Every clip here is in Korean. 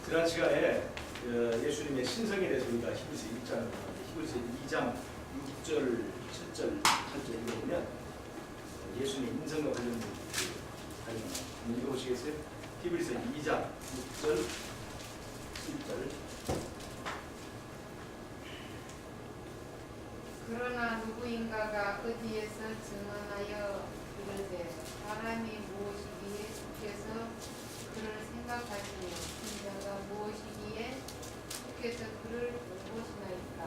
지난 시간에 예수님의 신성에 대해서 우리가 히브리서 1장을 히브리서 2장 6절, 7절, 8절 읽어보면 예수님의 인성과 관련된 한번 읽어보시겠어요? 히브리서 2장 6절, 7절. 그러나 누구인가가 어디에서 증언하여 이르되 사람이 무엇이기에 주께서 그를 생각하시며 인자가 무엇이기에 주께서 그를 돌보시나이까.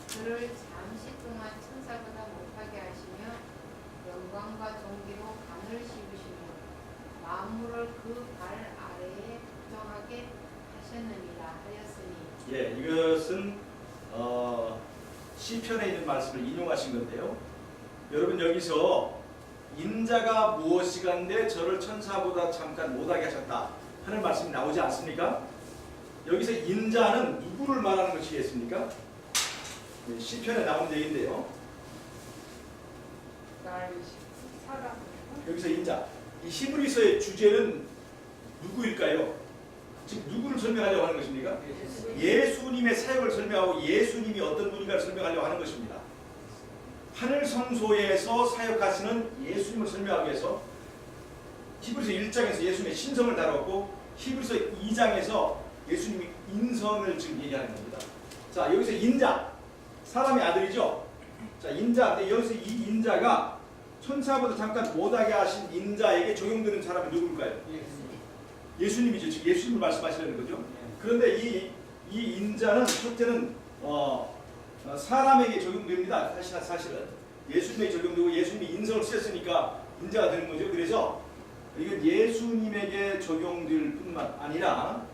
그를 잠시 동안 천사보다 못하게 하시며 영광과 존귀로 간을 씌우시며 만물을 그 발 아래에 부정하게 하셨느니라 하였으니. 예, 이것은 시편에 있는 말씀을 인용하신 건데요. 여러분, 여기서 인자가 무엇이간데 저를 천사보다 잠깐 못하게 하셨다 하는 말씀이 나오지 않습니까? 여기서 인자는 누구를 말하는 것이겠습니까? 시편에 나온 얘기인데요. 여기서 인자, 이 히브리서의 주제는 누구일까요? 즉 누구를 설명하려고 하는 것입니까? 예수님의 사역을 설명하고 예수님이 어떤 분인가를 설명하려고 하는 것입니다. 하늘 성소에서 사역하시는 예수님을 설명하기 위해서 히브리서 1장에서 예수님의 신성을 다뤘고 히브리서 2장에서 예수님의 인성을 지금 얘기하는 겁니다. 자, 여기서 인자, 사람의 아들이죠. 자, 인자인데 여기서 이 인자가 천사보다 잠깐 못하게 하신 인자에게 적용되는 사람이 누굴까요? 예수님이죠. 즉 예수님을 말씀하시려는 거죠. 그런데 이 인자는 첫째는 사람에게 적용됩니다. 사실은 예수님에게 적용되고 예수님이 인성을 쓰셨으니까 인자가 되는 거죠. 그래서 이건 예수님에게 적용될 뿐만 아니라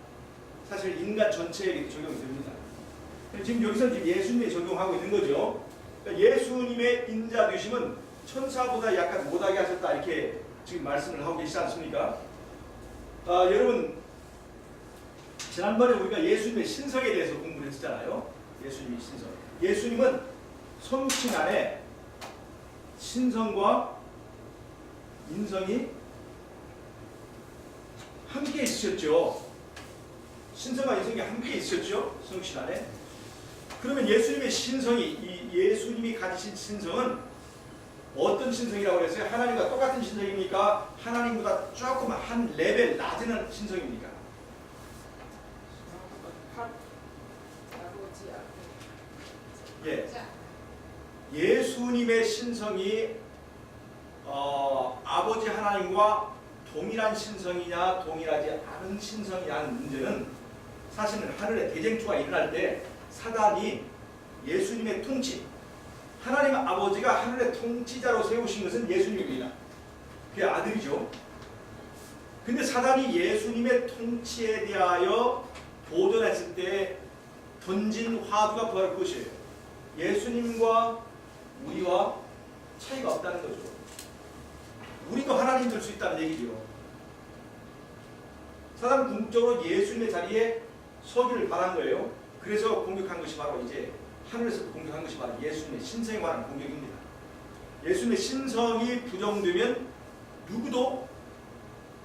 사실 인간 전체에게 적용됩니다. 지금 여기서 지금 예수님에 적용하고 있는 거죠. 그러니까 예수님의 인자 되심은 천사보다 약간 못하게 하셨다 이렇게 지금 말씀을 하고 계시지 않습니까? 여러분, 지난번에 우리가 예수님의 신성에 대해서 공부를 했잖아요. 예수님의 신성. 예수님은 성신 안에 신성과 인성이 함께 있으셨죠. 신성과 인성이 함께 있으셨죠. 성신 안에. 그러면 예수님의 신성이, 이 예수님이 가지신 신성은 어떤 신성이라고 그랬어요? 하나님과 똑같은 신성입니까? 하나님보다 조금 한 레벨 낮은 신성입니까? 예. 예수님의 신성이 아버지 하나님과 동일한 신성이냐 동일하지 않은 신성이냐는 문제는 사실은 하늘의 대쟁투가 일어날 때 사단이 예수님의 통치, 하나님 아버지가 하늘의 통치자로 세우신 것은 예수님입니다. 그게 아들이죠. 근데 사단이 예수님의 통치에 대하여 도전했을 때 던진 화두가 바로 그것이에요. 예수님과 우리와 차이가 없다는 거죠. 우리도 하나님 될 수 있다는 얘기죠. 사단은 궁극적으로 예수님의 자리에 서기를 바란 거예요. 그래서 공격한 것이 바로 이제 하늘에서 공격한 것이 바로 예수님의 신성에 관한 공격입니다. 예수님의 신성이 부정되면 누구도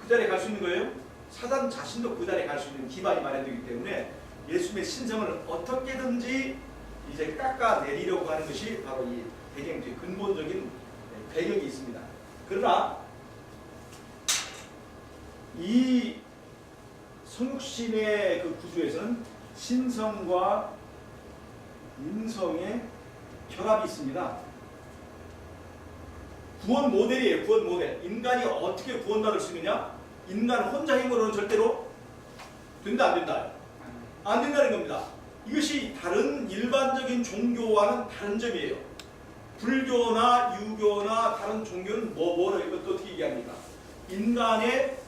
그 자리에 갈 수 있는 거예요. 사단 자신도 그 자리에 갈 수 있는 기반이 마련되기 때문에 예수님의 신성을 어떻게든지 이제 깎아내리려고 하는 것이 바로 이 대쟁투의 근본적인 배경이 있습니다. 그러나 이 성육신의 그 구조에서는 신성과 인성의 결합이 있습니다. 구원 모델이에요. 구원 모델. 인간이 어떻게 구원받을 수 있느냐? 인간 혼자 힘으로는 절대로 된다 안 된다? 안 된다는 겁니다. 이것이 다른 일반적인 종교와는 다른 점이에요. 불교나 유교나 다른 종교는 뭐를 이것도 어떻게 얘기합니까? 인간의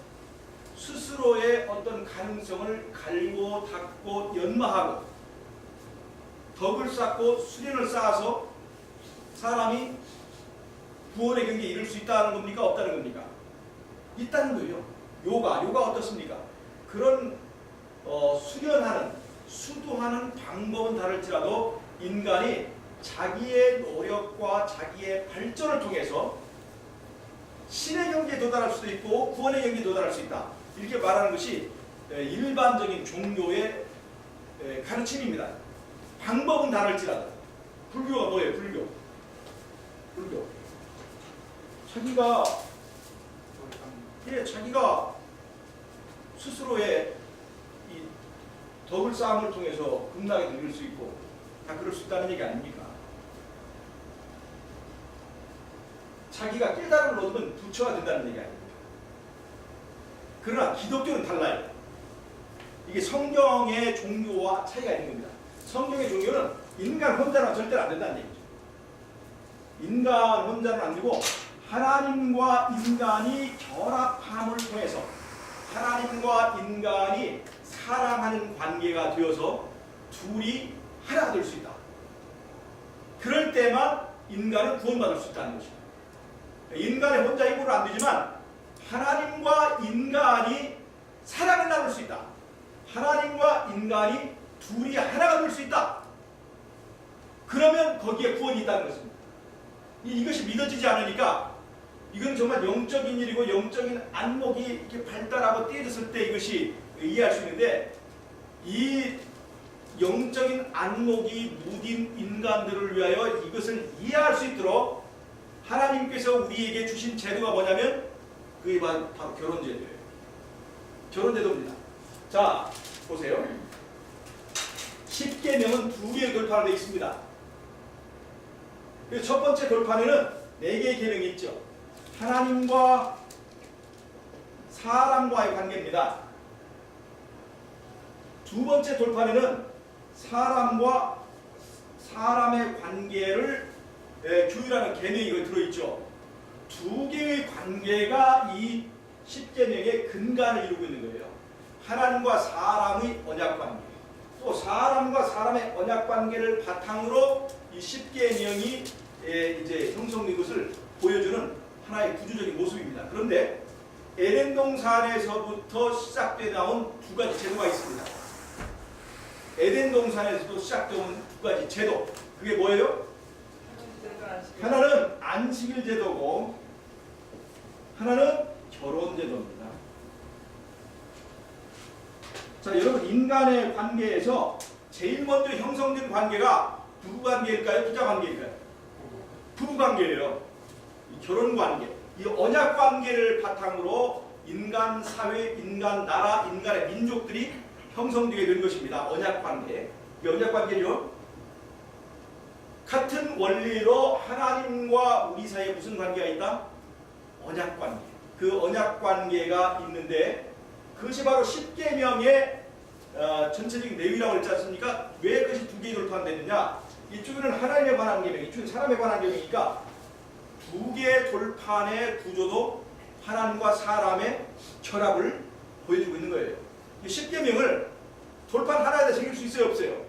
스스로의 어떤 가능성을 갈고 닦고 연마하고 덕을 쌓고 수련을 쌓아서 사람이 구원의 경지에 이를 수 있다는 겁니까? 없다는 겁니까? 있다는 거예요. 요가 어떻습니까? 그런 수련하는, 수도하는 방법은 다를지라도 인간이 자기의 노력과 자기의 발전을 통해서 신의 경지에 도달할 수도 있고 구원의 경지에 도달할 수 있다. 이렇게 말하는 것이 일반적인 종교의 가르침입니다. 방법은 다를지라도. 불교가 뭐예요? 불교. 자기가 스스로의 이 덕을 쌓음을 통해서 극락에 이룰 수 있고 다 그럴 수 있다는 얘기 아닙니까? 자기가 깨달음을 얻으면 부처가 된다는 얘기 아닙니까? 그러나 기독교는 달라요. 이게 성경의 종교와 차이가 있는 겁니다. 성경의 종교는 인간 혼자는 절대로 안 된다는 얘기죠. 인간 혼자는 안 되고 하나님과 인간이 결합함을 통해서 하나님과 인간이 사랑하는 관계가 되어서 둘이 하나가 될 수 있다. 그럴 때만 인간은 구원받을 수 있다는 것입니다. 인간의 혼자 힘으로 안 되지만 하나님과 인간이 사랑을 나눌 수 있다. 하나님과 인간이 둘이 하나가 될 수 있다. 그러면 거기에 구원이 있다는 것입니다. 이것이 믿어지지 않으니까 이건 정말 영적인 일이고 영적인 안목이 이렇게 발달하고 띄어졌을 때 이것이 이해할 수 있는데 이 영적인 안목이 무딘 인간들을 위하여 이것을 이해할 수 있도록 하나님께서 우리에게 주신 제도가 뭐냐면 그게 바로 결혼제도예요. 결혼제도입니다. 자, 보세요. 10계명은 2개의 돌파로 되어 있습니다. 그래서 첫 번째 돌판에는 4개의 계명이 있죠. 하나님과 사람과의 관계입니다. 두 번째 돌판에는 사람과 사람의 관계를 규율하는 계명이 들어있죠. 2개의 관계가 이 10계명의 근간을 이루고 있는 거예요. 하나님과 사람의 언약관계, 또 사람과 사람의 언약관계를 바탕으로 이 10계명이 이제 형성된 것을 보여주는 하나의 구조적인 모습입니다. 그런데 에덴 동산에서부터 시작되어 나온 2가지 제도가 있습니다. 에덴 동산에서도 시작되어 온 2가지 제도, 그게 뭐예요? 하나는 안식일 제도고 하나는 결혼 제도입니다. 자, 여러분, 인간의 관계에서 제일 먼저 형성된 관계가 부부 관계일까요? 부자 관계일까요? 부부 관계예요. 이 결혼 관계, 이 언약 관계를 바탕으로 인간 사회, 인간 나라, 인간의 민족들이 형성되게 된 것입니다. 언약 관계. 이 언약 관계요. 같은 원리로 하나님과 우리 사이에 무슨 관계가 있다? 언약 관계. 그 언약 관계가 있는데 그것이 바로 10계명의 전체적인 내용이라고 했지 않습니까? 왜 그것이 2개의 돌파가 됐느냐? 이쪽에는 하나님에 관한 계명, 이쪽은 사람에 관한 계명이니까 2개의 돌판의 구조도 하나님과 사람의 결합을 보여주고 있는 거예요. 이 10계명을 돌판 하나에다 새길 수 있어요, 없어요?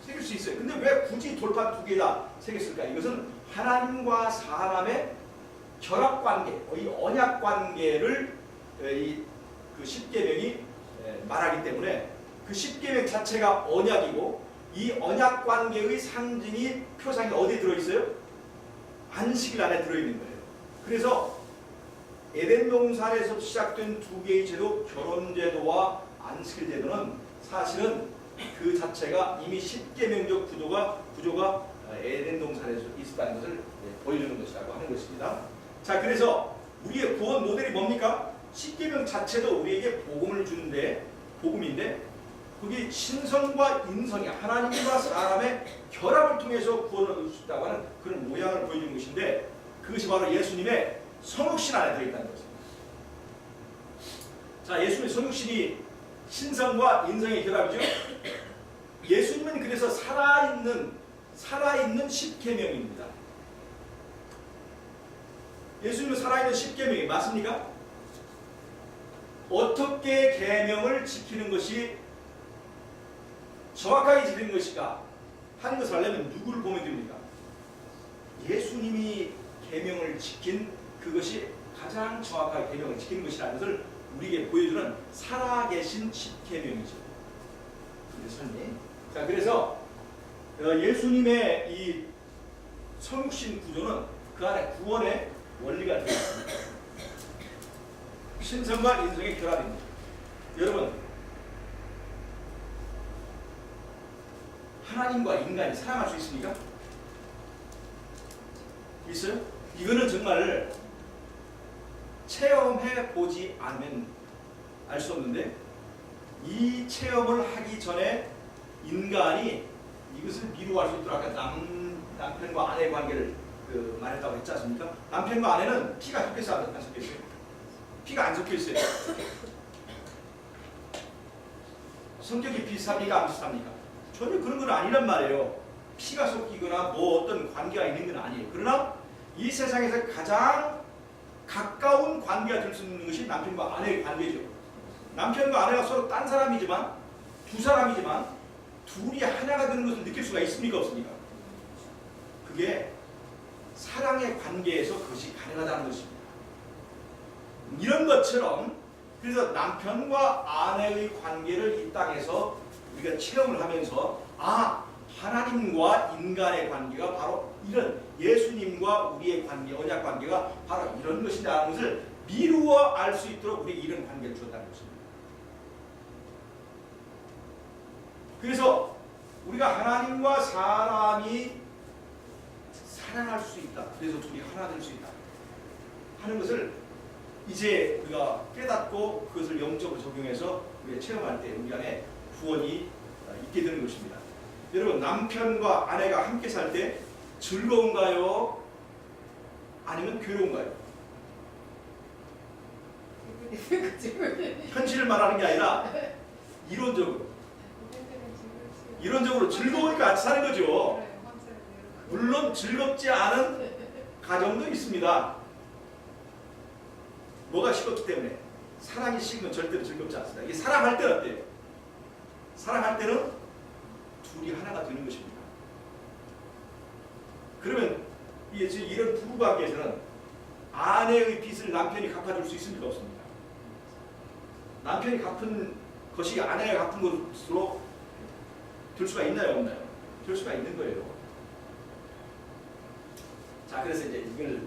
새길 수 있어요. 근데 왜 굳이 돌판 2개에다 새겼을까? 이것은 하나님과 사람의 결합관계, 이 언약관계를 그 10계명이 말하기 때문에 그 10계명 자체가 언약이고 이 언약관계의 상징이 표상이 어디에 들어있어요? 안식일 안에 들어있는 거예요. 그래서 에덴 동산에서 시작된 2개의 제도, 결혼제도와 안식일 제도는 사실은 그 자체가 이미 10계명적 구조가 에덴 동산에서 있었다는 것을 보여주는 것이라고 하는 것입니다. 자, 그래서 우리의 구원 모델이 뭡니까? 10계명 자체도 우리에게 복음을 주는데, 복음인데 그게 신성과 인성이 하나님과 사람의 결합을 통해서 구원을 얻을 수 있다고 하는 그런 모양을 보여주는 것인데 그것이 바로 예수님의 성육신 안에 들어있다는 것입니다. 자, 예수님의 성육신이 신성과 인성의 결합이죠. 예수님은 그래서 살아있는 10계명입니다. 예수님은 살아있는 10계명이 맞습니까? 어떻게 계명을 지키는 것이 정확하게 지키는 것인가 하는 것을 알려면 누구를 보면 됩니까? 예수님이 계명을 지킨 그것이 가장 정확하게 계명을 지키는 것이라는 것을 우리에게 보여주는 살아계신 10계명이죠. 자, 그래서 예수님의 이 성육신 구조는 그 안에 구원의 원리가 되어 있습니다. 신성과 인성의 결합입니다. 여러분, 하나님과 인간이 사랑할 수 있습니까? 있어요? 이거는 정말 체험해 보지 않으면 알 수 없는데, 이 체험을 하기 전에 인간이 이것을 미루할 수 있도록 아까 남편과 아내의 관계를 말했다고 했지 않습니까? 남편과 아내는 피가 섞여 있어요, 안 섞여 있어요? 피가 안 섞여 있어요. 성격이 비슷합니까, 안 비슷합니까? 전혀 그런 건 아니란 말이에요. 피가 섞이거나 뭐 어떤 관계가 있는 건 아니에요. 그러나 이 세상에서 가장 가까운 관계가 될 수 있는 것이 남편과 아내의 관계죠. 남편과 아내가 서로 딴 사람이지만, 두 사람이지만 둘이 하나가 되는 것을 느낄 수가 있습니까, 없습니까? 그게 사랑의 관계에서 그것이 가능하다는 것입니다. 이런 것처럼 그래서 남편과 아내의 관계를 이 땅에서 우리가 체험을 하면서 하나님과 인간의 관계가 바로 이런 예수님과 우리의 관계, 언약 관계가 바로 이런 것이다라는 것을 미루어 알 수 있도록 우리에게 이런 관계를 주었다는 것입니다. 그래서 우리가 하나님과 사람이 사랑할 수 있다. 그래서 둘이 하나 될 수 있다 하는 것을 이제 우리가 깨닫고 그것을 영적으로 적용해서 우리가 체험할 때 우리 안에 구원이 있게 되는 것입니다. 여러분, 남편과 아내가 함께 살 때 즐거운가요? 아니면 괴로운가요? 현실을 말하는 게 아니라 이론적으로 즐거우니까 같이 사는 거죠. 물론 즐겁지 않은 가정도 있습니다. 뭐가 식었기 때문에. 사랑이 식으면 절대로 즐겁지 않습니다. 이게 사랑할 때는 어때요? 사랑할 때는 둘이 하나가 되는 것입니다. 그러면 이런 부부관계에서는 아내의 빚을 남편이 갚아줄 수 있습니까, 없습니까? 남편이 갚은 것이 아내가 갚은 것으로 될 수가 있나요, 없나요? 될 수가 있는 거예요. 자, 그래서 이제 이걸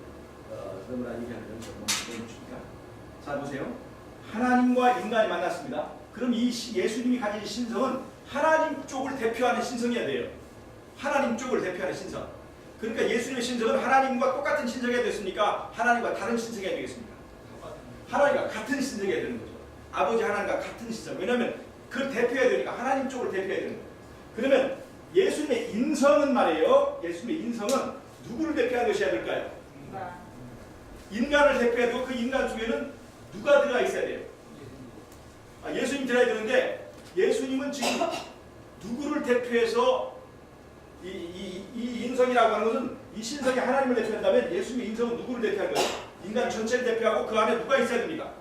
너무나 얘기하면 너무 줍니까? 자, 보세요. 하나님과 인간이 만났습니다. 그럼 이 예수님이 가진 신성은 하나님 쪽을 대표하는 신성이어야 돼요. 하나님 쪽을 대표하는 신성. 그러니까 예수님의 신성은 하나님과 똑같은 신성이 됐으니까 하나님과 다른 신성이 되겠습니까? 하나님과 같은 신성이 되는 거죠. 아버지 하나님과 같은 신성. 왜냐하면 그걸 대표해야 되니까 하나님 쪽을 대표해야 되는 거예요. 그러면 예수님의 인성은 말이에요. 예수님의 인성은 누구를 대표하는 것이어야 될까요? 인간을 대표해야 되고 그 인간 중에는 누가 들어가 있어야 돼요? 예수님 들어야 되는데 예수님은 지금 누구를 대표해서 이 인성이라고 하는 것은 이 신성이 하나님을 대표한다면 예수님의 인성은 누구를 대표하는 거예요? 인간 전체를 대표하고 그 안에 누가 있어야 됩니까?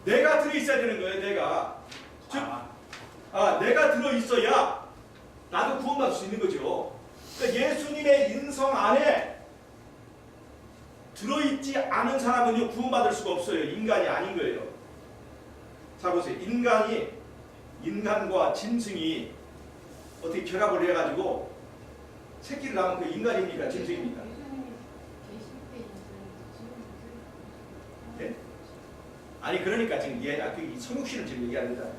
내가 들어있어야 되는 거예요. 내가. 즉 내가 들어있어야 나도 구원받을 수 있는 거죠. 그러니까 예수님의 인성 안에 들어있지 않은 사람은요 구원받을 수가 없어요. 인간이 아닌 거예요. 자, 보세요. 인간과 짐승이 어떻게 결합을 해가지고 새끼를 낳으면 그 인간입니까? 짐승입니까? 네? 아니, 그러니까 지금 이 성육신을 지금 얘기하는 거잖아요.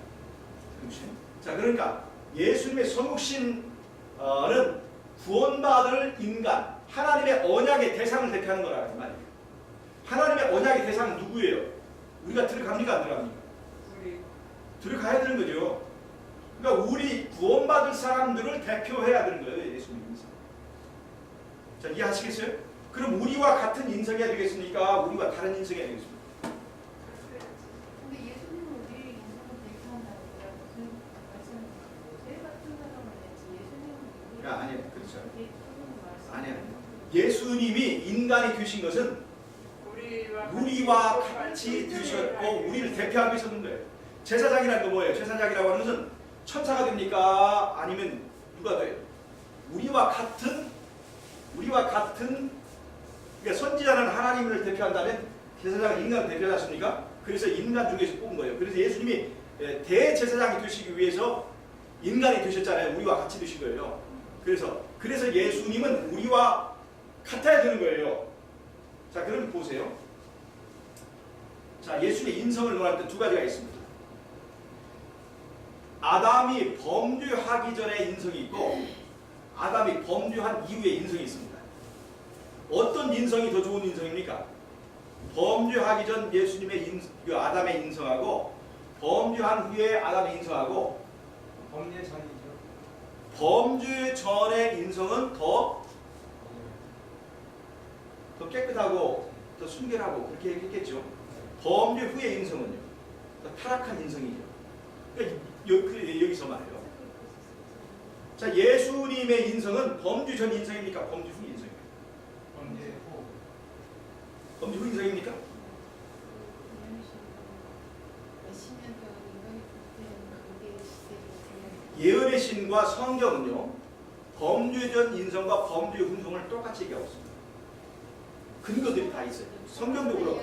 성육신. 자, 그러니까 예수님의 성육신은 구원받을 인간, 하나님의 언약의 대상을 대표하는 거라는 말이에요. 하나님의 언약의 대상은 누구예요? 우리가 들어갑니까? 안 들어갑니까? 들어가야 되는 거죠. 그러니까 우리 구원받을 사람들을 대표해야 되는 거예요. 예수님 인성. 자, 이해하시겠어요? 그럼 우리와 같은 인성이 되겠습니까? 우리와 다른 인성이 되겠습니까? 근데 예수님은 우리 인성을 대표한다고 무슨 말씀을 제일 같은 사람을 했지 예수님은 아니요, 그렇죠. 아니요. 예수님이 인간이 되신 것은 우리와 같이 되셨고 우리를 대표하기 위해서 는 거예요. 제사장이라는 거 뭐예요? 제사장이라고 하는 것은 천사가 됩니까? 아니면 누가 돼요? 우리와 같은 그러니까 선지자는 하나님을 대표한다면 제사장은 인간을 대표하지 않습니까? 그래서 인간 중에서 뽑은 거예요. 그래서 예수님이 대제사장이 되시기 위해서 인간이 되셨잖아요. 우리와 같이 되신 거예요. 그래서 예수님은 우리와 같아야 되는 거예요. 자, 그럼 보세요. 자, 예수님의 인성을 논할 때 두 가지가 있습니다. 아담이 범죄하기 전에 인성이 있고 아담이 범죄한 이후에 인성이 있습니다. 어떤 인성이 더 좋은 인성입니까? 범죄하기 전 예수님의 그 아담의 인성하고 범죄한 후에 아담의 인성하고 범죄 전이죠. 범죄 전의 인성은 더 깨끗하고 더 순결하고 그렇게 얘기했겠죠. 범죄 후의 인성은요, 더 타락한 인성이죠. 그러니까 여기서 말해요. 자, 예수님의 인성은 범죄 전 인성입니까? 범죄 후 인성입니까? 범죄 후. 범죄 후 인성입니까? 예언의 신과 성경은요, 범죄 전 인성과 범죄 후 인성을 똑같이 얘기하고 있습니다. 근거들이 다 있어요. 성경도 그렇고,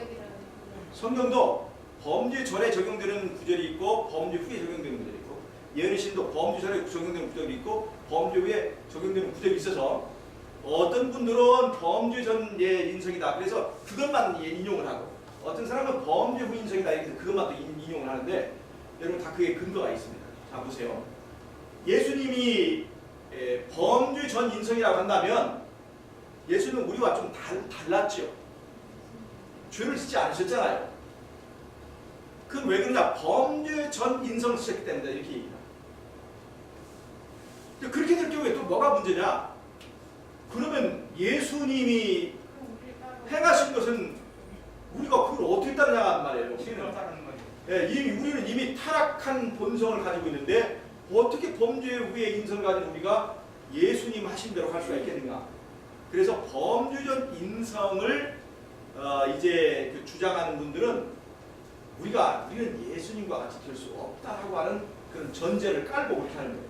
성경도 범죄 전에 적용되는 구절이 있고 범죄 후에 적용되는 구절이 있고, 예언의 신도 범죄 전에 적용되는 구절이 있고 범죄 후에 적용되는 구절이 있어서 어떤 분들은 범죄 전의 인성이다, 그래서 그것만 인용을 하고, 어떤 사람은 범죄 후 인성이다, 이렇게 그것만 또 인용을 하는데, 여러분 다 그게 근거가 있습니다. 자, 보세요. 예수님이 범죄 전 인성이라고 한다면 예수는 우리와 좀 달랐죠. 죄를 짓지 않으셨잖아요. 그건 왜 그러냐? 범죄 전 인성을 쓰셨기 때문에 이렇게 얘기합니다. 그렇게 될 경우에 또 뭐가 문제냐? 그러면 예수님이 행하신 것은 우리가 그걸 어떻게 따르냐 말이에요. 우리는, 따르는 거죠. 우리는 이미 타락한 본성을 가지고 있는데 어떻게 범죄 후에 인성을 가진 우리가 예수님 하신 대로 할 수가 있겠는가? 그래서 범죄 전 인성을 이제 그 주장하는 분들은 우리는 예수님과 같이 될 수 없다라고 하는 그런 전제를 깔고 그렇게 하는 거예요.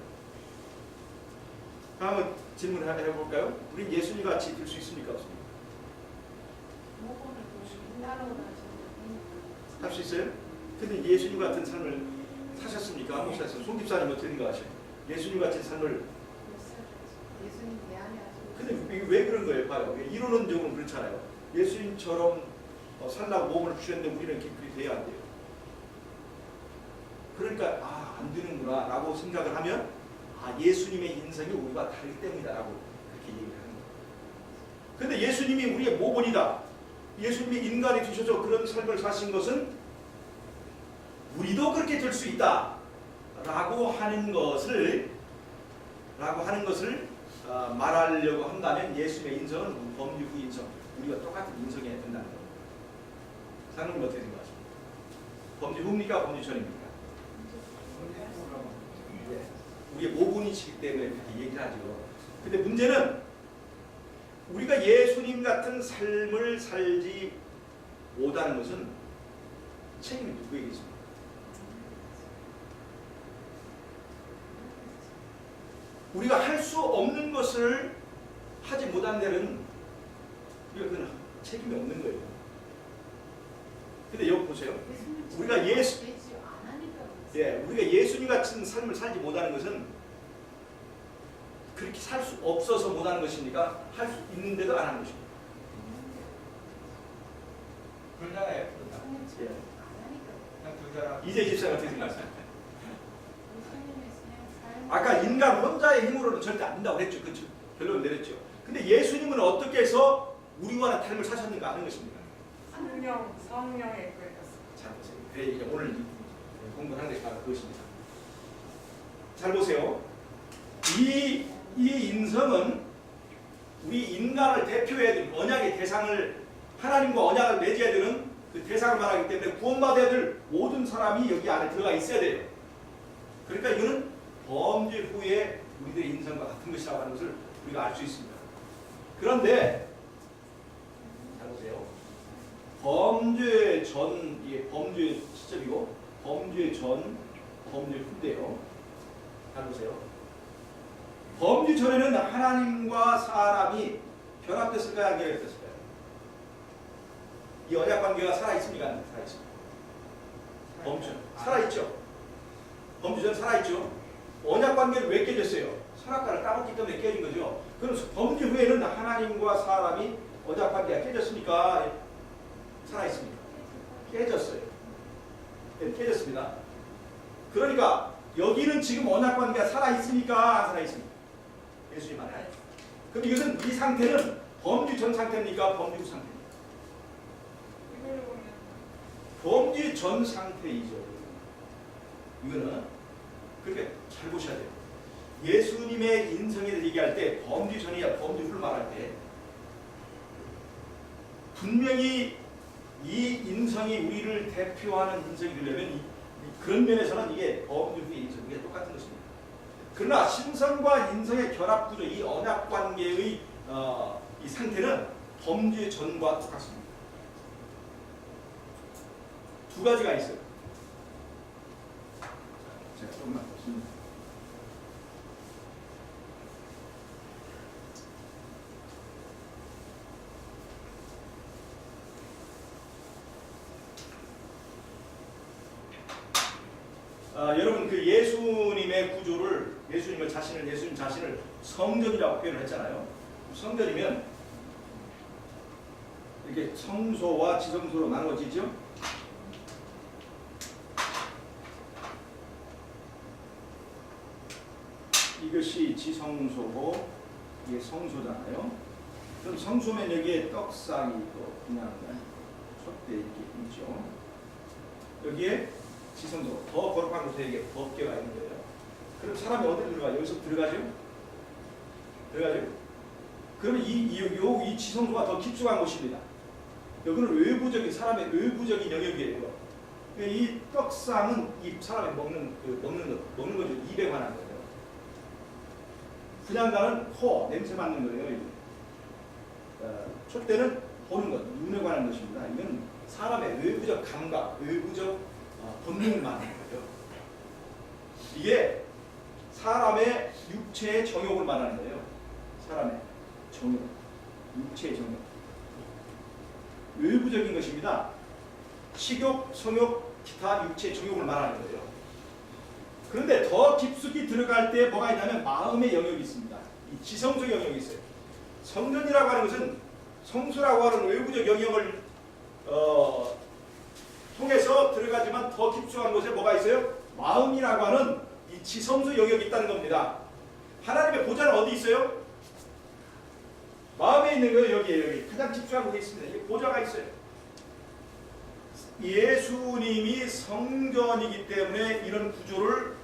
한번 질문을 해볼까요? 우린 예수님과 같이 될 수 있습니까? 없습니까? 할 수 있어요? 근데 예수님 같은 삶을 사셨습니까? 목사님, 송 집사님 어떻게 생각하세요? 예수님 같은 삶을. 근데 왜 그런 거예요? 봐요. 이론적으로는 그렇잖아요. 예수님처럼 살라고 몸을 주셨는데 우리는 그렇게 돼야 안 돼요. 그러니까 안 되는구나 라고 생각을 하면 예수님의 인성이 우리가 다르기 때문이다 라고 그렇게 얘기를 하는 거예요. 근데 예수님이 우리의 모본이다, 예수님이 인간이 되셔서 그런 삶을 사신 것은 우리도 그렇게 될 수 있다 라고 하는 것을 말하려고 한다면 예수님의 인성은 범죄 후 인성, 우리가 똑같은 인성이어야 된다는 겁니다. 사장님 어떻게 생각하십니까? 범죄 후입니까? 범죄 전입니까? 범죄 후라고. 우리의 모본이시기 때문에 그렇게 얘기를 하죠. 근데 문제는 우리가 예수님 같은 삶을 살지 못하는 것은 책임이 누구에게 있습니까? 우리가 할 수 없는 것을 하지 못한 데는 우리가 그건 책임이 없는 거예요. 근데 여기 보세요. 우리가 우리가 예수님 같은 삶을 살지 못하는 것은 그렇게 살 수 없어서 못하는 것입니까? 할 수 있는데도 안 하는 것입니까? 불가해요. 이제 집사가 어떻게 생각하세요? 아까 인간 혼자의 힘으로는 절대 안 된다고 했죠. 그렇죠? 결론을 내렸죠. 근데 예수님은 어떻게 해서 우리와는 삶을 사셨는가 하는 것입니다. 성령의 거였어요. 잘 보세요. 그래, 이제 오늘 공부를 하는 것이 바로 그것입니다. 잘 보세요. 이 인성은 우리 인간을 대표해야 되는 언약의 대상을, 하나님과 언약을 맺어야 되는 그 대상을 말하기 때문에 구원받아야 될 모든 사람이 여기 안에 들어가 있어야 돼요. 그러니까 이거는 범죄 후에 우리들의 인성과 같은 것이라고 하는 것을 우리가 알 수 있습니다. 그런데 잘 보세요. 범죄 전, 이게 범죄 시점이고 범죄 전, 범죄 후인데요. 잘 보세요. 범죄 전에는 하나님과 사람이 결합됐을까요? 안 결합됐을까요? 이 언약 관계가 살아있습니까? 안 살아있습니까? 범죄 살아있죠. 범죄 전 살아있죠. 언약 관계는 왜 깨졌어요? 선악과를 따먹기 때문에 깨진 거죠. 그럼 범죄 후에는 하나님과 사람이 언약 관계가 깨졌습니까? 살아있습니까? 깨졌어요. 깨졌습니다. 그러니까 여기는 지금 언약 관계가 살아있습니까? 안 살아있습니까? 예수님 안에. 그럼 이것은 이 상태는 범죄 전 상태입니까? 범죄 후 상태입니까? 이걸로 보면 범죄 전 상태이죠. 이거는 그렇게 잘 보셔야 돼요. 예수님의 인성에 대해서 얘기할 때 범죄 전이야 범죄 후를 말할 때 분명히 이 인성이 우리를 대표하는 인성이 되려면 그런 면에서는 이게 범죄 후의 인성, 이게 똑같은 것입니다. 그러나 신성과 인성의 결합 구조, 이 언약 관계의 이 상태는 범죄 전과 똑같습니다. 두 가지가 있어요. 제가 조금만 보겠습니다. 여러분 그 예수님의 구조를 예수님 자신을 성전이라고 표현을 했잖아요. 성전이면 이렇게 성소와 지성소로 나누어지죠. 이것이 지성소고 이게 성소잖아요. 그럼 성소면 여기에 떡상이 있고 그냥 촛대 이렇게 있죠. 여기에 지성소, 더 거룩한 곳에 이게 법궤가 있는 거예요. 그럼 사람이 어디로 들어가요? 여기서 들어가죠? 들어가죠? 그러면 이 지성소가 더 깊숙한 곳입니다. 여기는 외부적인, 사람의 외부적인 영역이에요. 이 떡상은 이 사람이 먹는 거죠. 입에 관한 거예요. 분향가는 코, 냄새 맡는 거예요. 촛대는 보는 것, 눈에 관한 것입니다. 이건 사람의 외부적 감각, 외부적 본능을 말하는 거예요. 이게 사람의 육체의 정욕을 말하는 거예요. 사람의 정욕, 육체의 정욕. 외부적인 것입니다. 식욕, 성욕, 기타 육체의 정욕을 말하는 거예요. 그런데 더 깊숙이 들어갈 때 뭐가 있냐면 마음의 영역이 있습니다. 이 지성적 영역이 있어요. 성전이라고 하는 것은 성수라고 하는 외부적 영역을 통해서 들어가지만 더 깊숙한 곳에 뭐가 있어요? 마음이라고 하는 이 지성소 영역이 있다는 겁니다. 하나님의 보좌는 어디 있어요? 마음에 있는 거예요. 여기 가장 집중한 곳에 있습니다. 이게 보좌가 있어요. 예수님이 성전이기 때문에 이런 구조를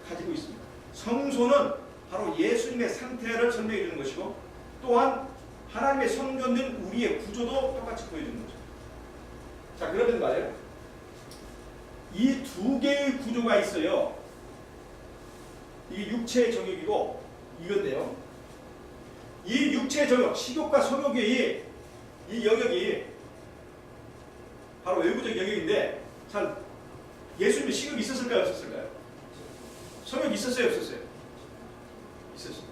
가지고 있습니다. 성소는 바로 예수님의 상태를 설명해 주는 것이고 또한 하나님의 성전된 우리의 구조도 똑같이 보여주는 거죠. 자, 그러면 말이에요. 이 두 개의 구조가 있어요. 이게 육체의 정욕이고 이건데요. 이 육체의 정욕, 식욕과 성욕의 이 영역이 바로 외부적 영역인데 잘 예수님의 식욕이 있었을까요? 없었을까요? 성욕이 있었어요? 없었어요? 있었어요.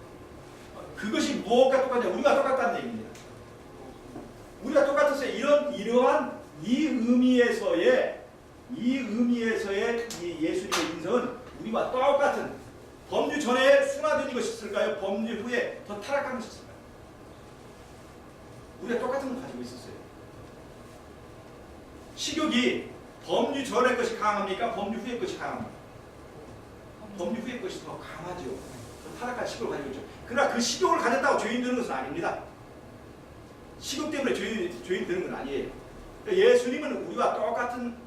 그것이 무엇과 똑같냐? 우리가 똑같다는 얘기입니다. 우리가 똑같았어요. 이러한 이 의미에서의 이 예수님의 인성은 우리와 똑같은 범죄 전에 순화된 것이었을까요? 범죄 후에 더 타락한 것이었을까요? 우리가 똑같은 걸 가지고 있었어요. 식욕이 범죄 전의 것이 강합니까? 범죄 후의 것이 강합니까? 범죄 후의 것이 더 강하죠. 더 타락한 식욕을 가지고 있죠. 그러나 그 식욕을 가졌다고 죄인 되는 것은 아닙니다. 식욕 때문에 죄인 되는 건 아니에요. 예수님은 우리와 똑같은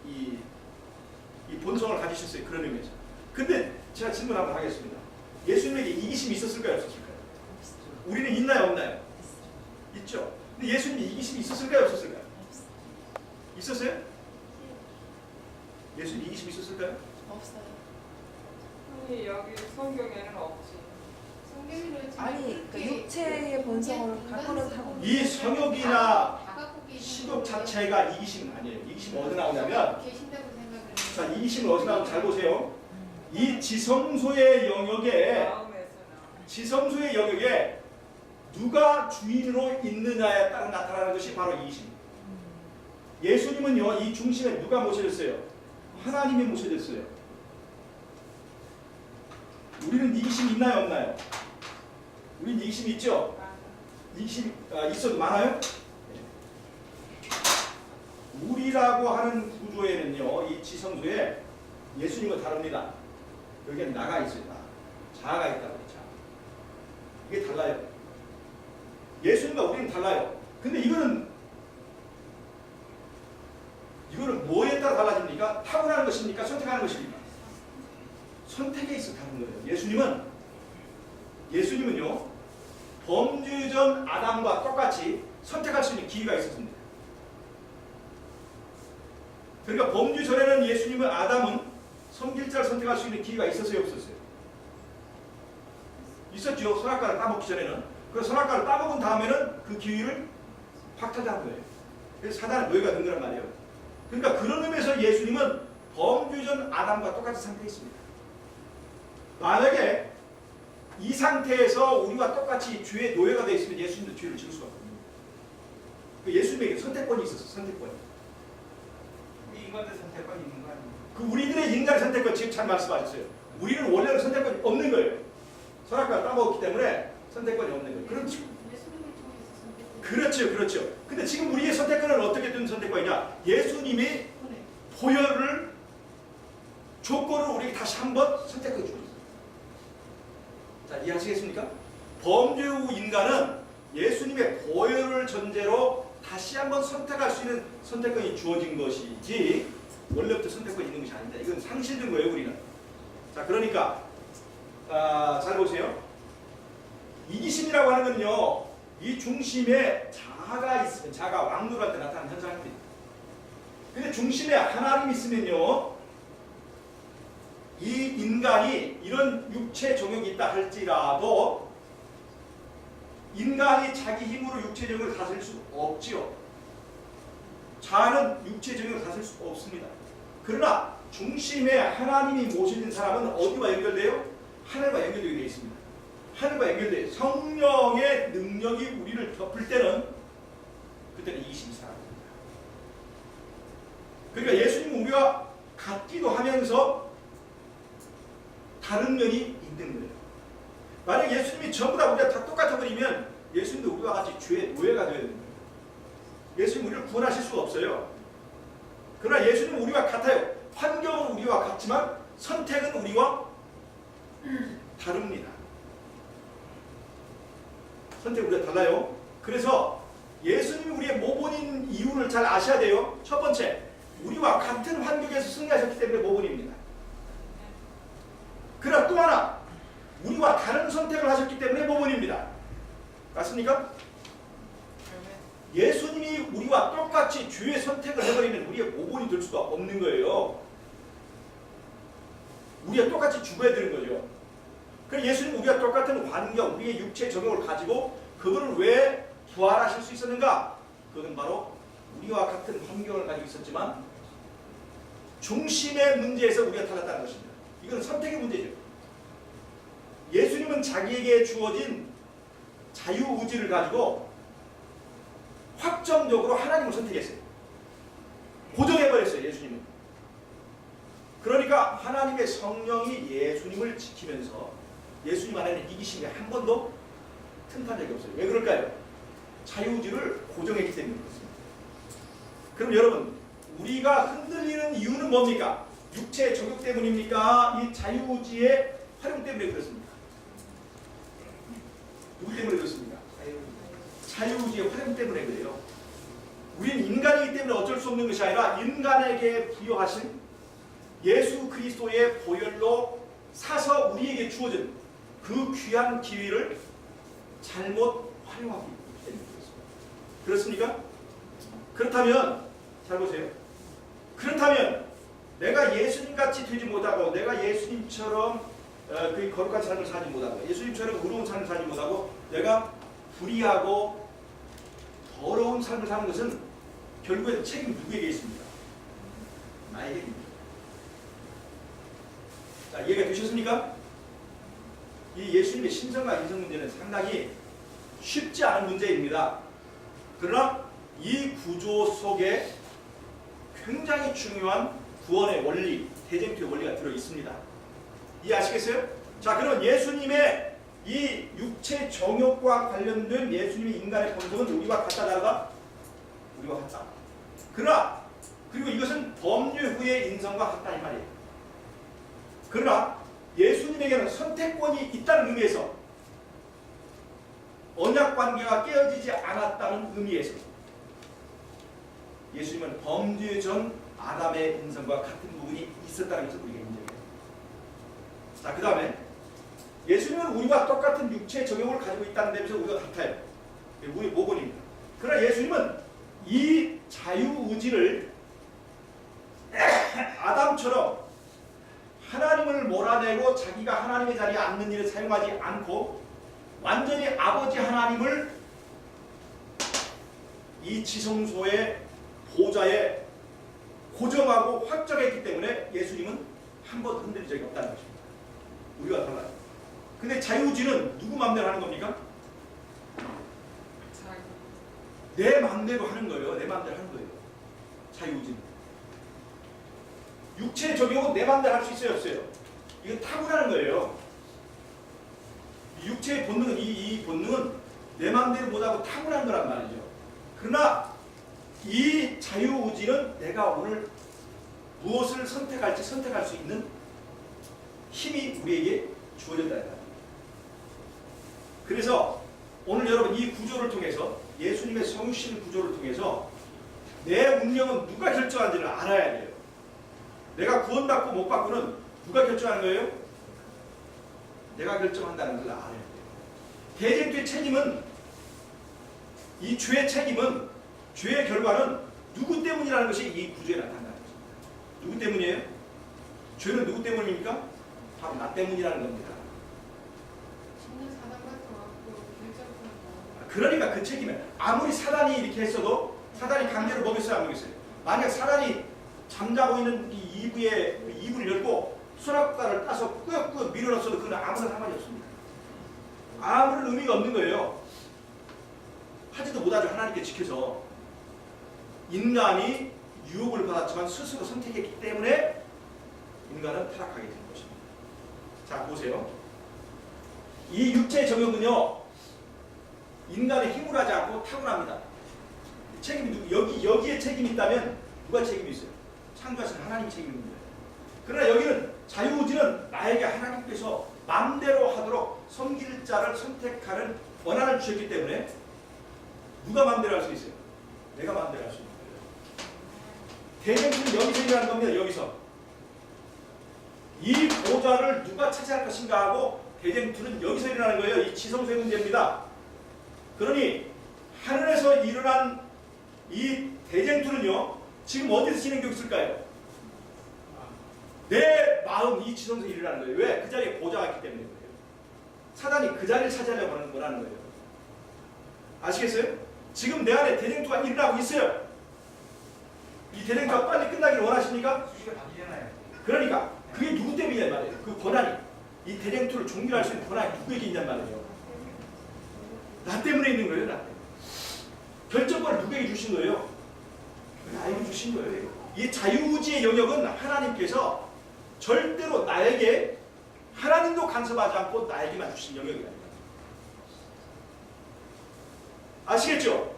이 본성을 가지셨어요. 그런 의미에서. 근데 제가 질문 한번 하겠습니다. 예수님에게 이기심이 있었을까요? 없었을까요? 우리는 있나요? 없나요? 있죠. 근데 예수님이 이기심이 있었을까요? 없었을까요? 있었어요? 예수님 이기심이 있었을까요? 없어요. 아니 여기 성경에는 없지. 성경으로 아니 그 육체의 본성을 갖고는 하고 이 성욕이나 식욕 자체가 이기심은 아니에요. 이기심은 어디 나오냐면 계신다고 생각을 자, 이기심은 어디 나오는지 잘 보세요. 이 지성소의 영역에 지성소의 영역에 누가 주인으로 있느냐에 따라 나타나는 것이 바로 이기심입니다. 예수님은요, 이 중심에 누가 모셔졌어요? 하나님이 모셔졌어요. 우리는 이기심이 있나요, 없나요? 우리는 이기심이 있죠? 이기심이 있어도 많아요? 우리라고 하는 구조에는요, 이 지성소에 예수님은 다릅니다. 여기에 나가 있어요. 자아가 있다고 그랬죠. 이게 달라요. 예수님과 우리는 달라요. 근데 이거는 뭐에 따라 달라집니까? 타고나는 것입니까? 선택하는 것입니까? 선택에 있어 다른 거예요. 예수님은요 범죄 전 아담과 똑같이 선택할 수 있는 기회가 있었습니다. 그러니까 범죄 전에는 예수님은 아담은 섬길 자를 선택할 수 있는 기회가 있었어요, 없었어요? 있었죠. 선악과를 따먹기 전에는. 그래서 선악과를 따먹은 다음에는 그 기회를 박탈한 거예요. 그래서 사단의 노예가 된 거란 말이에요. 그러니까 그런 의미에서 예수님은 범죄 전 아담과 똑같은 상태에 있습니다. 만약에 이 상태에서 우리와 똑같이 죄의 노예가 되어 있으면 예수님도 죄를 지을 수가 없거든요. 예수님에게 선택권이 있었어, 선택권이. 우리 인간들 선택권이 있는 거 아니에요? 그 우리들의 인간의 선택권 지금 잘 말씀하셨어요. 우리는 원래는 선택권이 없는 거예요. 선악과를 따먹었기 때문에 선택권이 없는 거예요. 그렇죠. 예수님을 통해서 선택. 그렇죠, 그렇죠. 근데 지금 우리의 선택권은 어떻게 된 선택권이냐? 예수님이 보혈을 조건을 우리에게 다시 한번 선택해 주고 있어요. 자, 이해하시겠습니까? 범죄 후 인간은 예수님의 보혈을 전제로 다시 한번 선택할 수 있는 선택권이 주어진 것이지 원래부터 선택권이 있는 것이 아닙니다. 이건 상실된 거예요, 우리는. 자, 그러니까 잘 보세요. 이기심이라고 하는 건요, 이 중심에 자아가 있으면, 자아가 왕노할 때 나타나는 현상입니다. 근데 중심에 하나님이 있으면요, 이 인간이 이런 육체 정욕이 있다 할지라도 인간이 자기 힘으로 육체 정욕을 다스릴 수 없지요. 자아는 육체 정욕을 다스릴 수 없습니다. 그러나 중심에 하나님이 모시는 사람은 어디와 연결돼요? 하늘과 연결되게 되어 있습니다. 하늘과 연결돼요. 성령의 능력이 우리를 덮을 때는 그때는 이기심이 사라집니다. 그러니까 예수님은 우리와 같기도 하면서 다른 면이 있는 거예요. 만약 예수님이 전부 다 우리가 다 똑같아 버리면 예수님도 우리와 같이 죄의 노예가 되어야 됩니다. 예수님 우리를 구원하실 수가 없어요. 그러나 예수님은 우리와 같아요. 환경은 우리와 같지만 선택은 우리와 다릅니다. 선택은 우리가 달라요. 그래서 예수님이 우리의 모본인 이유를 잘 아셔야 돼요. 첫 번째, 우리와 같은 환경에서 승리하셨기 때문에 모본입니다. 그러나 또 하나, 우리와 다른 선택을 하셨기 때문에 모본입니다. 맞습니까? 예수님이 우리와 똑같이 죄의 선택을 해버리면 우리의 모본이 될 수가 없는 거예요. 우리가 똑같이 죽어야 되는 거죠. 그래서 예수님 우리가 똑같은 환경, 우리의 육체 정욕을 가지고 그분을 왜 부활하실 수 있었는가? 그건 바로 우리와 같은 환경을 가지고 있었지만 중심의 문제에서 우리가 탈났다는 것입니다. 이건 선택의 문제죠. 예수님은 자기에게 주어진 자유의지를 가지고 확정적으로 하나님을 선택했어요. 고정해버렸어요, 예수님은. 그러니까 하나님의 성령이 예수님을 지키면서 예수님 안에는 이기심이 한 번도 틈탄 적이 없어요. 왜 그럴까요? 자유의지를 고정했기 때문에 그렇습니다. 그럼 여러분, 우리가 흔들리는 이유는 뭡니까? 육체의 정욕 때문입니까? 이 자유의지의 활용 때문에 그렇습니까? 누구 때문에 그렇습니까? 자유의지의 활용 때문에 그래요. 우리는 인간이기 때문에 어쩔 수 없는 것이 아니라 인간에게 부여하신 예수 그리스도의 보혈로 사서 우리에게 주어진 그 귀한 기회를 잘못 활용하기 때문에 그렇습니다. 그렇습니까? 그렇다면 잘 보세요. 그렇다면 내가 예수님같이 되지 못하고 내가 예수님처럼 그 거룩한 삶을 살지 못하고 예수님처럼 의로운 삶을 살지 못하고 내가 불의하고 더러운 삶을 사는 것은 결국에 책임 누구에게 있습니까? 나에게 있습니다. 자, 이해가 되셨습니까? 이 예수님의 신성과 인성 문제는 상당히 쉽지 않은 문제입니다. 그러나 이 구조 속에 굉장히 중요한 구원의 원리, 대쟁투의 원리가 들어 있습니다. 이해하시겠어요? 자, 그럼 예수님의 이 육체 정욕과 관련된 예수님의 인간의 본성은 우리와 같다, 다르다? 우리와 같다. 그러나 그리고 이것은 범죄 후의 인성과 같다 이 말이에요. 그러나 예수님에게는 선택권이 있다는 의미에서 언약 관계가 깨어지지 않았다는 의미에서 예수님은 범죄 전 아담의 인성과 같은 부분이 있었다는 것을 우리가 인정해요. 자, 그 다음에 예수님은 우리와 똑같은 육체 적용을 가지고 있다는 데에서 우리가 같아요. 우리 모본입니다. 그러나 예수님은 이 자유의지를 아담처럼 하나님을 몰아내고 자기가 하나님의 자리에 앉는 일에 사용하지 않고 완전히 아버지 하나님을 이 지성소의 보좌에 고정하고 확정했기 때문에 예수님은 한 번 흔들린 적이 없다는 것입니다. 우리가 달라요. 근데 자유의지는 누구 마음대로 하는 겁니까? 자기. 내 마음대로 하는 거예요. 내 마음대로 하는 거예요. 자유의지는. 육체 적용은 내 마음대로 할 수 있어요, 없어요? 이거 타고나는 거예요. 육체의 본능은 이 본능은 내 마음대로 못하고 타고난 거란 말이죠. 그러나 이 자유의지는 내가 오늘 무엇을 선택할지 선택할 수 있는 힘이 우리에게 주어졌다. 그래서 오늘 여러분 이 구조를 통해서 예수님의 성신 구조를 통해서 내 운명은 누가 결정하는지를 알아야 돼요. 내가 구원받고 못 받고는 누가 결정하는 거예요? 내가 결정한다는 걸 알아야 돼요. 대쟁투의 책임은 이 죄의 책임은 죄의 결과는 누구 때문이라는 것이 이 구조에 나타난다는 것입니다. 누구 때문이에요? 죄는 누구 때문입니까? 바로 나 때문이라는 겁니다. 죽는 사람과 더 결정하는 그러니까 그 책임에 아무리 사단이 이렇게 했어도 사단이 강제로 먹였어요, 안 먹였어요? 만약 사단이 잠자고 있는 이 이불을 열고 수납가를 따서 꾸역꾸역 밀어넣었어도 그건 아무런 상관이 없습니다. 아무런 의미가 없는 거예요. 하지도 못하죠. 하나님께 지켜서. 인간이 유혹을 받았지만 스스로 선택했기 때문에 인간은 타락하게 된 것입니다. 자, 보세요. 이 육체의 적용은요, 인간의 힘을 하지 않고 타고납니다. 책임이 여기에 책임이 있다면 누가 책임이 있어요? 창조하신 하나님 책임이 있는 거예요. 그러나 여기는 자유의지는 나에게 하나님께서 마음대로 하도록 섬길 자를 선택하는 권한을 주셨기 때문에 누가 마음대로 할 수 있어요? 내가 마음대로 할 수 있는 거예요. 대쟁투는 여기서 일어나는 겁니다. 여기서. 이 보좌를 누가 차지할 것인가 하고 대쟁투는 여기서 일어나는 거예요. 이 지성소의 문제입니다. 그러니 하늘에서 일어난 이 대쟁투는요, 지금 어디서 진행되고 있을까요? 내 마음, 이 지성소에 일어나는 거예요. 왜? 그 자리에 보좌가 있기 때문에 그래요. 사단이 그 자리를 차지하려고 원하는 거예요. 아시겠어요? 지금 내 안에 대쟁투가 일어나고 있어요. 이 대쟁투가 빨리 끝나기를 원하십니까? 수시가 바뀌잖아요. 그러니까 그게 누구 때문이냐 말이에요. 그 권한이, 이 대쟁투를 종결할 수 있는 권한이 누구에게 있냔 말이죠. 나 때문에 있는 거예요. 나 때문에. 결정권을 누구에게 주신 거예요? 나에게 주신 거예요. 이 자유의지의 영역은 하나님께서 절대로 나에게, 하나님도 간섭하지 않고 나에게만 주신 영역이다. 아시겠죠?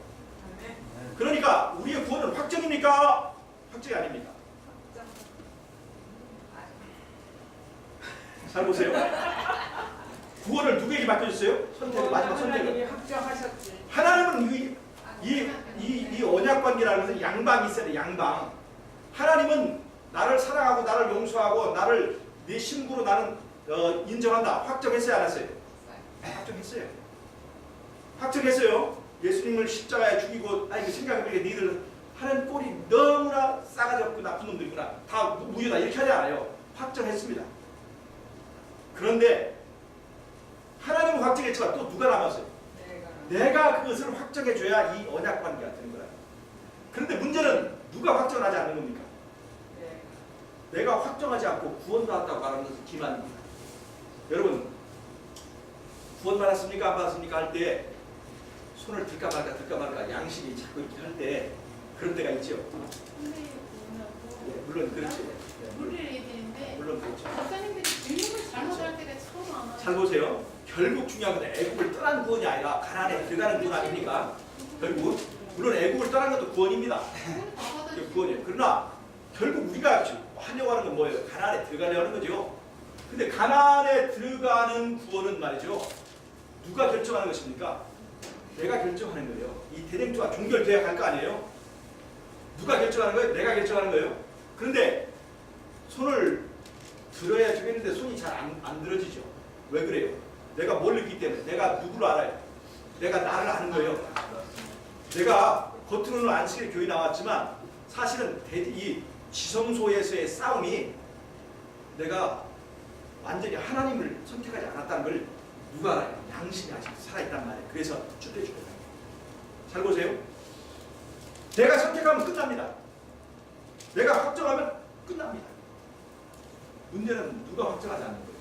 그러니까 우리의 구원은 확정입니까? 확정이 아닙니다. 잘 보세요. 구원을 누구에게 맡겨줬어요? 선택을, 마지막 선택을. 하나님이 확정하셨지. 하나님은 이 언약 관계라는 것은 양방이 있어야 돼. 양방. 하나님은 나를 사랑하고 나를 용서하고 나를 내 신부로 나는 인정한다. 확정했어요, 안 했어요? 확정했어요. 확정했어요. 예수님을 십자가에 죽이고, 이거 생각해보니까 니들 하는 꼴이 너무나 싸가지 없고 나쁜 놈들이구나. 다 무효다. 이렇게 하지 않아요. 확정했습니다. 그런데 하나님은 확정했지만 또 누가 남았어요? 내가 그것을 확정해줘야 이 언약 관계가 되는 거라. 그런데 문제는 누가 확정하지 않는 겁니까? 내가 확정하지 않고 구원받았다고 말하는 것은 기만입니다. 여러분, 구원받았습니까? 안 받았습니까? 할 때 손을 들까 말까 양심이 자꾸 이렇게 할 때 그런 때가 있죠. 물론 그렇죠. 물을 해야 되는데 물론 그렇죠. 목사님들이 질문을 잘못할 때가 처음 안 잘 보세요. 결국 중요한 건 애국을 떠난 구원이 아니라 가나안에 들어가는 구원 아닙니까? 결국 물론 애국을 떠난 것도 구원입니다. 그게 구원이에요. 그러나 결국 우리가 하려고 하는 건 뭐예요? 가나안에 들어가려고 하는 거죠. 근데 가나안에 들어가는 구원은 말이죠. 누가 결정하는 것입니까? 내가 결정하는 거예요. 이 대댕조가 종결돼야 갈 거 아니에요? 누가 결정하는 거예요? 내가 결정하는 거예요. 그런데 손을 들어야 되겠는데 손이 잘 안 들어지죠. 왜 그래요? 내가 뭘 느끼기 때문에. 내가 누구를 알아요? 내가 나를 아는 거예요. 내가 겉으로는 안식일 교회 나왔지만 사실은 이 지성소에서의 싸움이 내가 완전히 하나님을 선택하지 않았다는 걸 누가 알아요? 양심이 아직 살아있단 말이에요. 그래서 쭈뼛쭈뼛. 잘 보세요. 내가 선택하면 끝납니다. 내가 확정하면 끝납니다. 문제는 누가 확정하지 않는 거예요.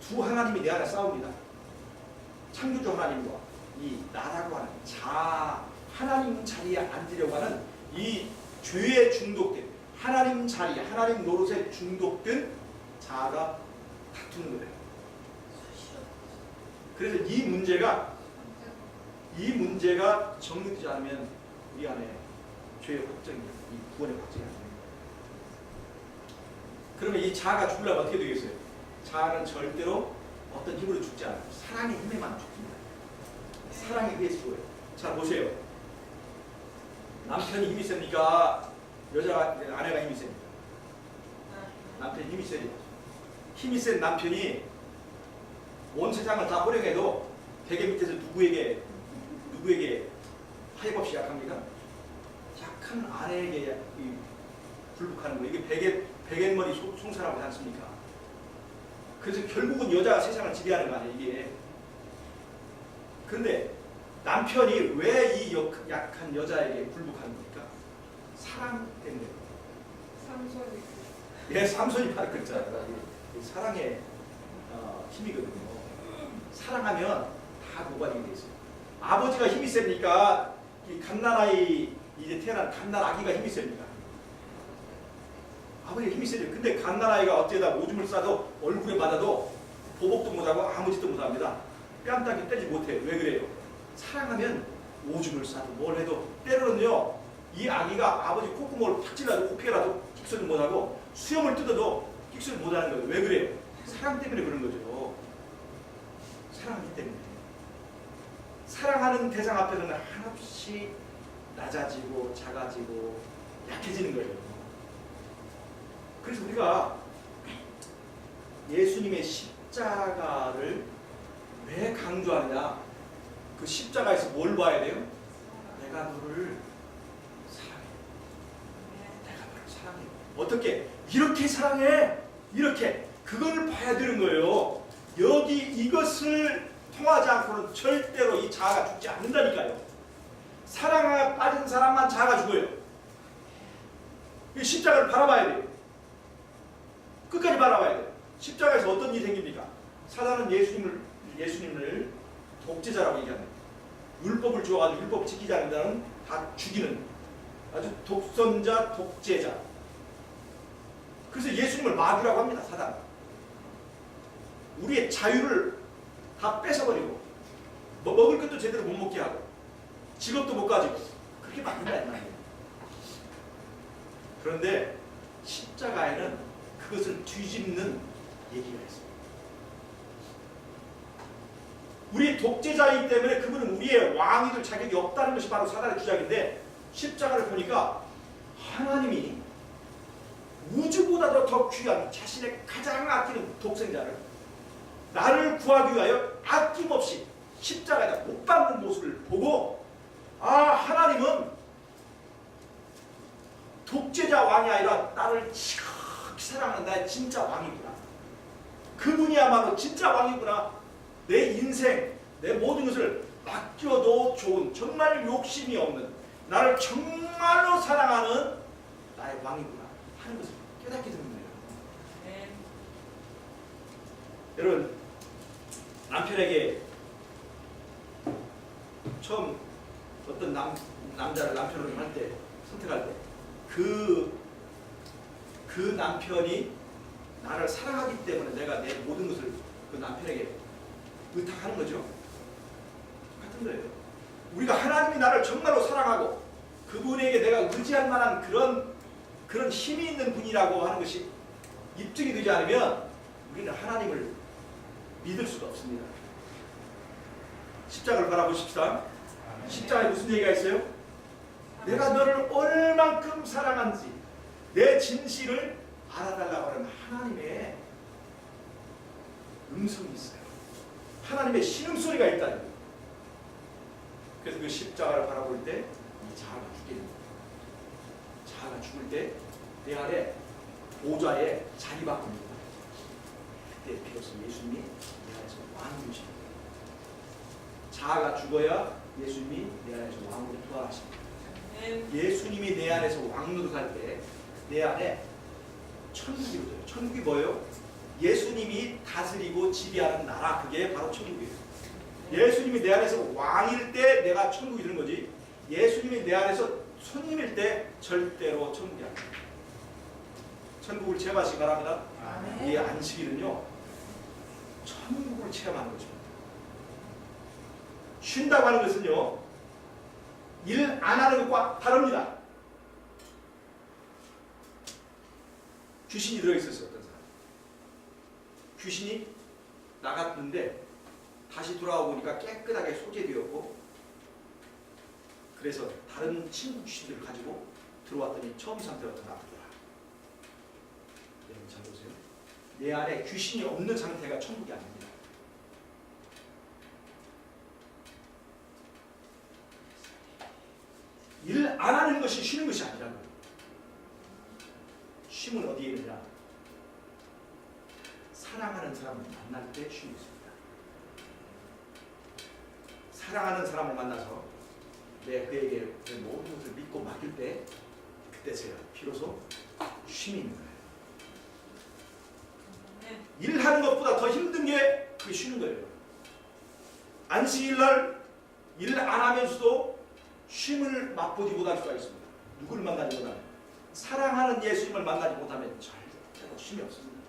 두 하나님이 내 안에 싸웁니다. 창조주 하나님과 이 나라고 하는 하나님 자리에 앉으려고 하는 이 죄에 중독된 하나님 자리, 하나님 노릇에 중독된 자아가 다투는 거예요. 그래서 이 문제가 정리되지 않으면 우리 안에 죄의 확정이, 이 구원의 확정이 안 됩니다. 그러면 이 자아가 죽으려면 어떻게 되겠어요? 자아는 절대로 어떤 힘으로 죽지 않아요. 사랑의 힘에만 죽습니다. 사랑에 의해 죽어요. 자, 보세요. 남편이 힘이 셉니까? 아내가 힘이 셉니까? 남편이 힘이 세죠. 힘이 센 남편이 온 세상을 다 호령해도 베개 밑에서 누구에게 하염없이 약합니까? 약한 아내에게 굴복하는 거예요. 이게 베갯머리 송사라고 하지 않습니까? 그래서 결국은 여자가 세상을 지배하는 거 아니에요, 이게. 그런데 남편이 왜 이 약한 여자에게 굴복하는 겁니까? 사랑 때문에. 삼손이. 예, 삼손이 바로 그랬잖아요. 사랑의 힘이거든요. 사랑하면 다 고발이 돼 있어요. 아버지가 힘이 셉니까? 이 갓난아이 이제 태어난 갓난아기가 힘이 셉니까? 아버지가 힘이 세죠. 근데 갓난아이가 어째다 오줌을 싸도 얼굴에 맞아도 보복도 못하고 아무 짓도 못합니다. 뺨따기 때리지 못해요. 왜 그래요? 사랑하면 오줌을 싸도 뭘 해도 때로는요 이 아기가 아버지 콧구멍을 팍 찔러도 코피라도 킥소리 못하고 수염을 뜯어도 킥소리 못하는 거예요. 왜 그래요? 사랑 때문에 그런 거죠. 사랑하기 때문에. 사랑하는 대상 앞에서는 한없이 낮아지고 작아지고 약해지는 거예요. 그래서 우리가 예수님의 십자가를 왜 강조하느냐? 그 십자가에서 뭘 봐야 돼요? 내가 너를 사랑해. 내가 너를 사랑해. 어떻게? 이렇게 사랑해. 이렇게. 그걸 봐야 되는 거예요. 여기 이것을 통하지 않고는 절대로 이 자아가 죽지 않는다니까요. 사랑에 빠진 사람만 자아가 죽어요. 이 십자가를 바라봐야 돼요. 끝까지 바라봐야 돼요. 십자가에서 어떤 일이 생깁니까? 사단은 예수님을 독재자라고 얘기합니다. 율법을 주어가지고 율법 지키지 않는 자는 다 죽이는 아주 독선자, 독재자. 그래서 예수님을 마귀라고 합니다. 사단. 우리의 자유를 다 뺏어버리고 먹을 것도 제대로 못 먹게 하고 직업도 못 가지고 그렇게 만든다 이 말이에요. 그런데 십자가에는 그것을 뒤집는 얘기가 있습니다. 우리 독재자이기 때문에 그분은 우리의 왕이 될 자격이 없다는 것이 바로 사단의 주장인데 십자가를 보니까 하나님이 우주보다도 더 귀한 자신의 가장 아끼는 독생자를 나를 구하기 위하여 아낌없이 십자가에다 못 박는 모습을 보고 하나님은 독재자 왕이 아니라 나를 지극히 사랑하는 나의 진짜 왕이구나. 그분이야말로 진짜 왕이구나. 내 인생, 내 모든 것을 맡겨도 좋은 정말 욕심이 없는 나를 정말로 사랑하는 나의 왕이구나 하는 것을 깨닫게 됩니다. 네. 여러분 남편에게 처음 어떤 남자를 남편으로 할 때 선택할 때 그 남편이 나를 사랑하기 때문에 내가 내 모든 것을 그 남편에게 의탁하는 거죠. 같은 거예요. 우리가 하나님이 나를 정말로 사랑하고 그분에게 내가 의지할 만한 그런 힘이 있는 분이라고 하는 것이 입증이 되지 않으면 우리는 하나님을 믿을 수가 없습니다. 십자가를 바라보십시다. 십자가에 무슨 얘기가 있어요? 내가 너를 얼만큼 사랑한지 내 진실을 알아달라고 하는 하나님의 음성이 있어요. 하나님의 신음소리가 있다는 거예요. 그래서 그 십자가를 바라볼 때 이 자아가 죽게 됩니다. 자아가 죽을 때 내 안에 보좌에 자리바꿉니다. 그때 비로소 예수님이 내 안에서 왕이 되십니다. 자아가 죽어야 예수님이 내 안에서 왕으로 부활하십니다. 예수님이 내 안에서 왕으로 살 때 내 안에 천국이 오죠. 천국이 뭐예요? 예수님이 다스리고 지배하는 나라, 그게 바로 천국이에요. 예수님이 내 안에서 왕일 때 내가 천국이 되는 거지, 예수님이 내 안에서 손님일 때 절대로 천국이 아닙니다. 천국을 체험하시기 바랍니다. 이 안식일은요, 천국을 체험하는 것입니다. 쉰다고 하는 것은요, 일 안 하는 것과 다릅니다. 귀신이 들어있었어요. 어떤 사람 귀신이 나갔는데 다시 돌아오고 보니까 깨끗하게 소재되었고, 그래서 다른 친구 귀신들을 가지고 들어왔더니 처음 상태가 더 나쁘더라. 여러분 잘 보세요. 내 안에 귀신이 없는 상태가 천국이 아닙니다. 일 안 하는 것이 쉬는 것이 아니라고요. 쉼은 어디에 있느냐? 사랑하는 사람을 만날 때 쉼이 있습니다. 사랑하는 사람을 만나서 내 그에게 그 모든 것을 믿고 맡길 때, 그때서야 비로소 쉼이 있는 거예요. 일하는 것보다 더 힘든 게 그게 쉬는 거예요. 안식일 날 일 안 하면서도 쉼을 맛보지 못할 수가 있습니다. 누구를 만나지 못하면, 사랑하는 예수님을 만나지 못하면 절대로 쉼이 없습니다.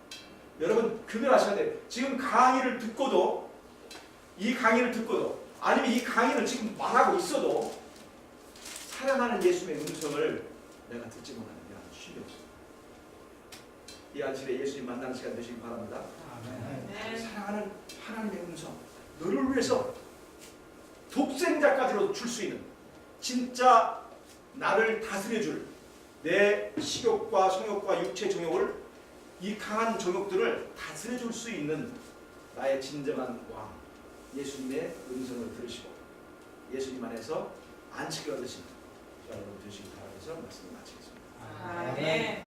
여러분 그걸 아셔야 돼요. 지금 강의를 듣고도, 이 강의를 듣고도, 아니면 이 강의를 지금 말하고 있어도 사랑하는 예수님의 음성을 내가 듣지 못하는 게 쉼이 없습니다. 이 안식일에 예수님 만나는 시간 되시기 바랍니다. 사랑하는 하나님의 음성, 너를 위해서 독생자까지로 줄 수 있는, 진짜 나를 다스려줄 내 식욕과 성욕과 육체 정욕을, 이 강한 정욕들을 다스려줄 수 있는 나의 진정한 왕 예수님의 음성을 들으시고 예수님 안에서 안식을 얻으신 여러분 되시기 바라면서 말씀을 마치겠습니다. 아멘.